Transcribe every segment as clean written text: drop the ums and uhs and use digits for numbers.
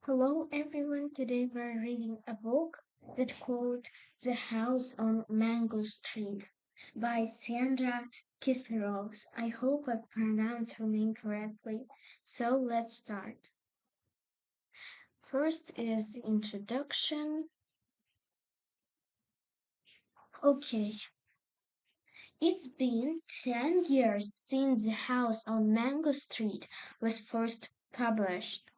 Hello everyone, today we're reading a book that called The House on Mango Street by Sandra Kisleros. I hope I pronounced her name correctly. So let's start. First is the introduction. Okay, it's been 10 years since The House on Mango Street was first published.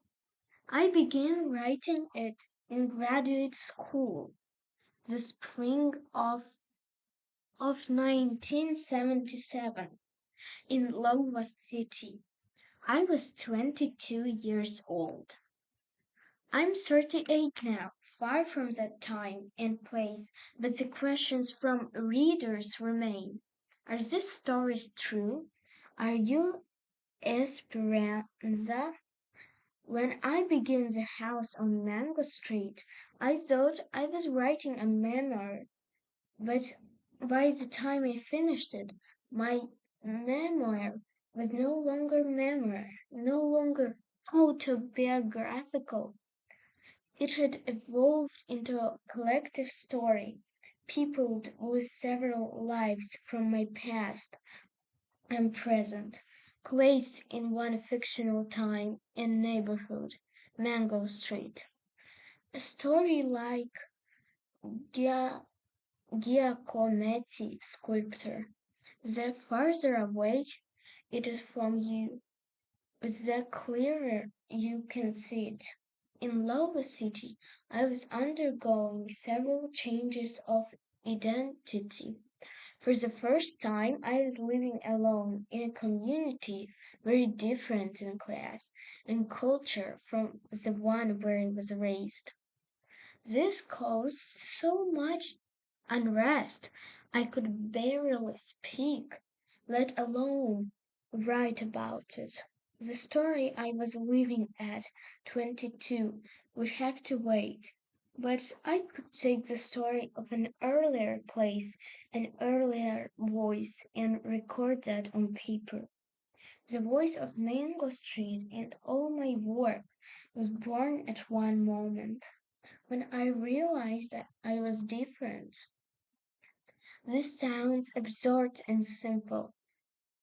I began writing it in graduate school the spring of 1977 in Iowa City. I was 22 years old. I'm 38 now, far from that time and place, but the questions from readers remain. Are these stories true? Are you Esperanza? When I began The House on Mango Street, I thought I was writing a memoir. But by the time I finished it, my memoir was no longer memoir, no longer autobiographical. It had evolved into a collective story, peopled with several lives from my past and present, placed in one fictional time and neighborhood, Mango Street. A story like Gia Giacometti sculpture. The farther away it is from you, the clearer you can see it. In Lava City, I was undergoing several changes of identity. For the first time, I was living alone in a community very different in class and culture from the one where I was raised. This caused so much unrest I could barely speak, let alone write about it. The story I was living at 22 would have to wait, but I could take the story of an earlier place, an earlier voice, and record that on paper. The voice of Mango Street and all my work was born at one moment when I realized that I was different. This sounds absurd and simple,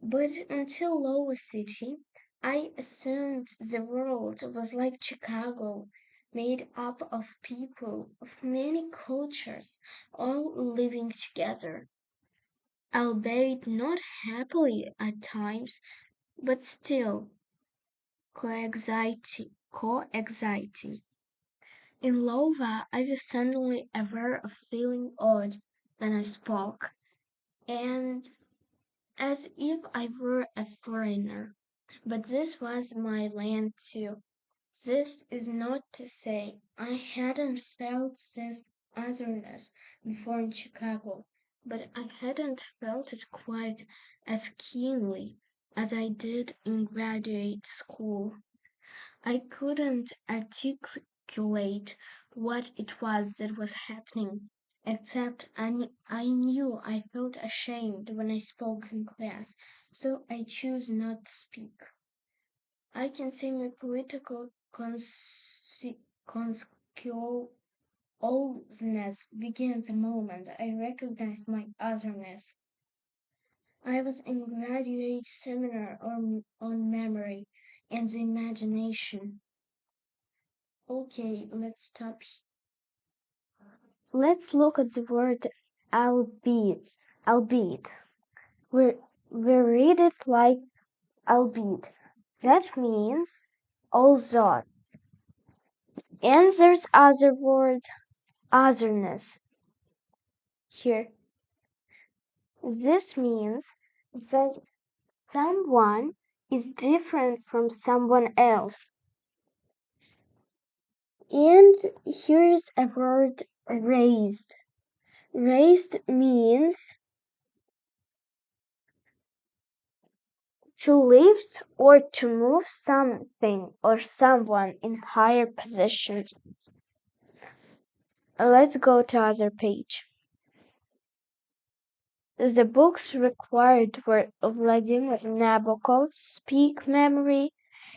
but until Iowa City, I assumed the world was like Chicago, made up of people of many cultures, all living together, albeit not happily at times, but still coexisting. In Lova, I was suddenly aware of feeling odd when I spoke, and as if I were a foreigner. But this was my land too. This is not to say I hadn't felt this otherness before in Chicago, but I hadn't felt it quite as keenly as I did in graduate school. I couldn't articulate what it was that was happening, except I knew I felt ashamed when I spoke in class, so I chose not to speak. I can say my political consciousness began the moment I recognized my otherness. I was in graduate seminar on memory and the imagination. Okay, let's stop. Let's look at the word albeit. Albeit. We we read it like albeit. That means although. And there's other word otherness here. This means that someone is different from someone else. And here's a word raised. Raised means to lift or to move something or someone in higher positions. Let's go to other page. The books required were Vladimir Nabokov's Peak Memory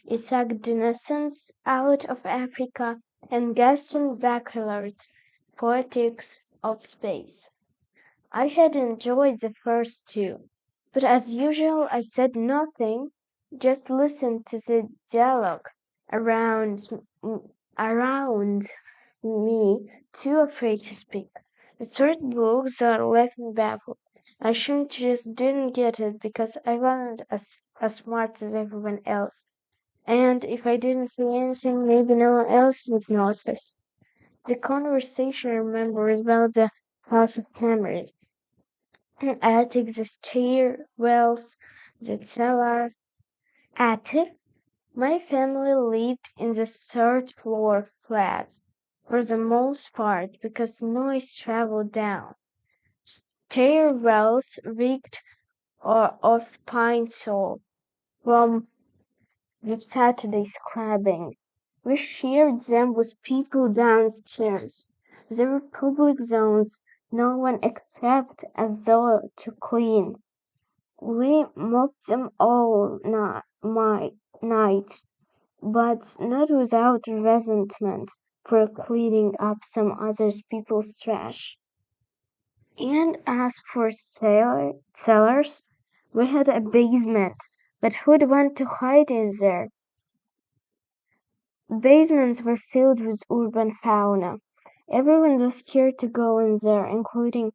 Isaac Dinason's Out of Africa, and Gaston Bachelard's Poetics of Space. I had enjoyed the first two, but as usual I said nothing, just listened to the dialogue around around me, too afraid to speak. The third book that left me baffled. I shouldn't just didn't get it because I wasn't as smart as everyone else. And if I didn't say anything, maybe no one else would notice. The conversation I remember is about the House of Cameron, attic, the stairwells, the cellar. Attic? My family lived in the third floor flats for the most part because noise traveled down. Stairwells reeked of pine sol from the Saturday scrubbing. We shared them with people downstairs. There were public zones, no one except as though to clean. We mopped them all night, but not without resentment for cleaning up some other people's trash. And as for cellars, we had a basement, but who'd want to hide in there? Basements were filled with urban fauna. Everyone was scared to go in there, including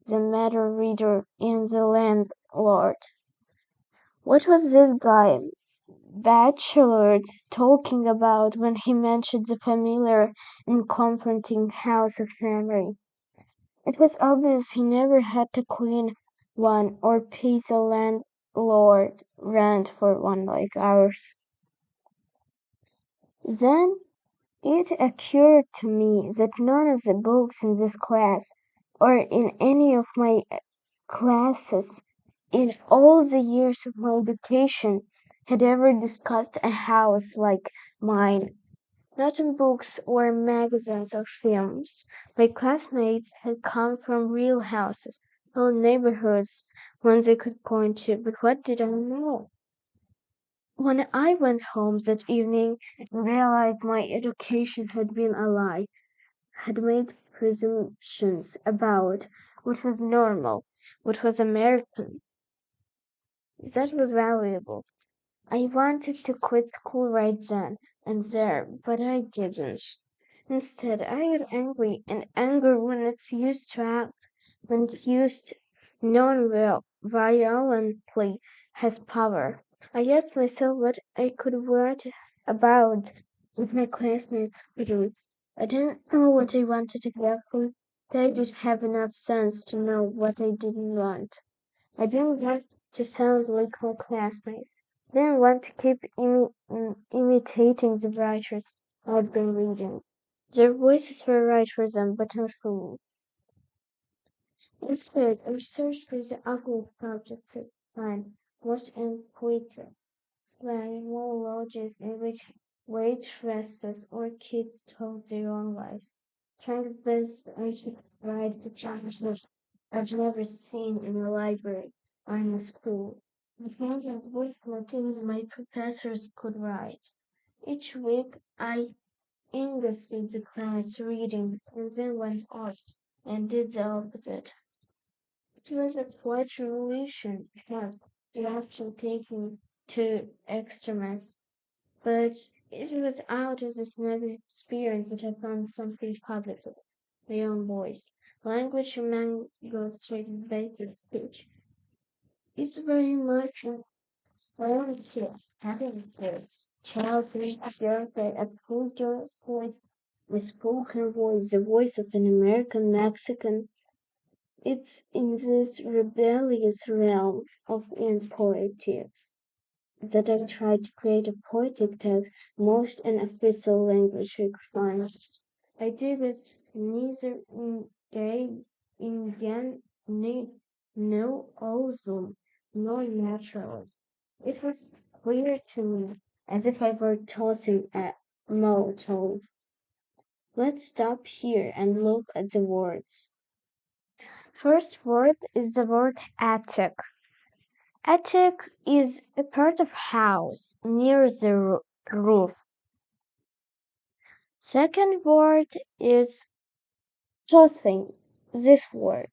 the matter reader and the landlord. What was this guy Bachelard talking about when he mentioned the familiar and comforting house of memory? It was obvious he never had to clean one or pay the landlord rent for one like ours. Then it occurred to me that none of the books in this class, or in any of my classes, in all the years of my education, had ever discussed a house like mine. Not in books or magazines or films. My classmates had come from real houses, whole neighborhoods, ones they could point to, but what did I know? When I went home that evening and realized my education had been a lie, had made presumptions about what was normal, what was American, that was valuable. I wanted to quit school right then and there, but I didn't. Instead, I got angry, and anger, when it's used to act, when it's used non-violently, has power. I asked myself what I could write about if my classmates couldn't. I didn't know what I wanted exactly, but I did have enough sense to know what I didn't want. I didn't want to sound like my classmates. I didn't want to keep imitating the writers I'd been reading. Their voices were right for them, but not for me. Instead, I searched for the ugliest subjects I find, most in poetry, slang, monologues in which waitresses or kids told their own lives. Trying as best I could write the chapters I've never seen in a library or in a school. The kind of book that my professors could write. Each week I engrossed the class reading and then went off and did the opposite. It was a quite revolution to have the option taken to extremes, but it was out of this negative experience that I found something positive, my own voice. Language among illustrated basic speech. It's very much a friendship, having kids. Child is a culture's voice, a spoken voice, the voice of an American Mexican. It's in this rebellious realm of poetics that I tried to create a poetic text most in official language we could find. I did it neither in gay, Indian, no awesome, nor natural. It was clear to me, as if I were tossing a Molotov. Let's stop here and look at the words. First word is the word attic. Attic is a part of house near the roof. Second word is tossing. This word.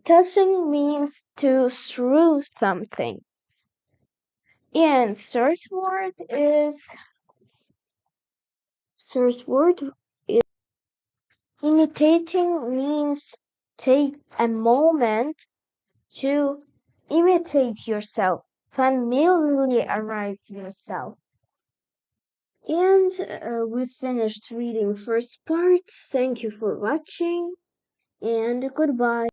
Tossing means to throw something. And third word is imitating means take a moment to imitate yourself, familiarize yourself. And we finished reading first part. Thank you for watching and goodbye.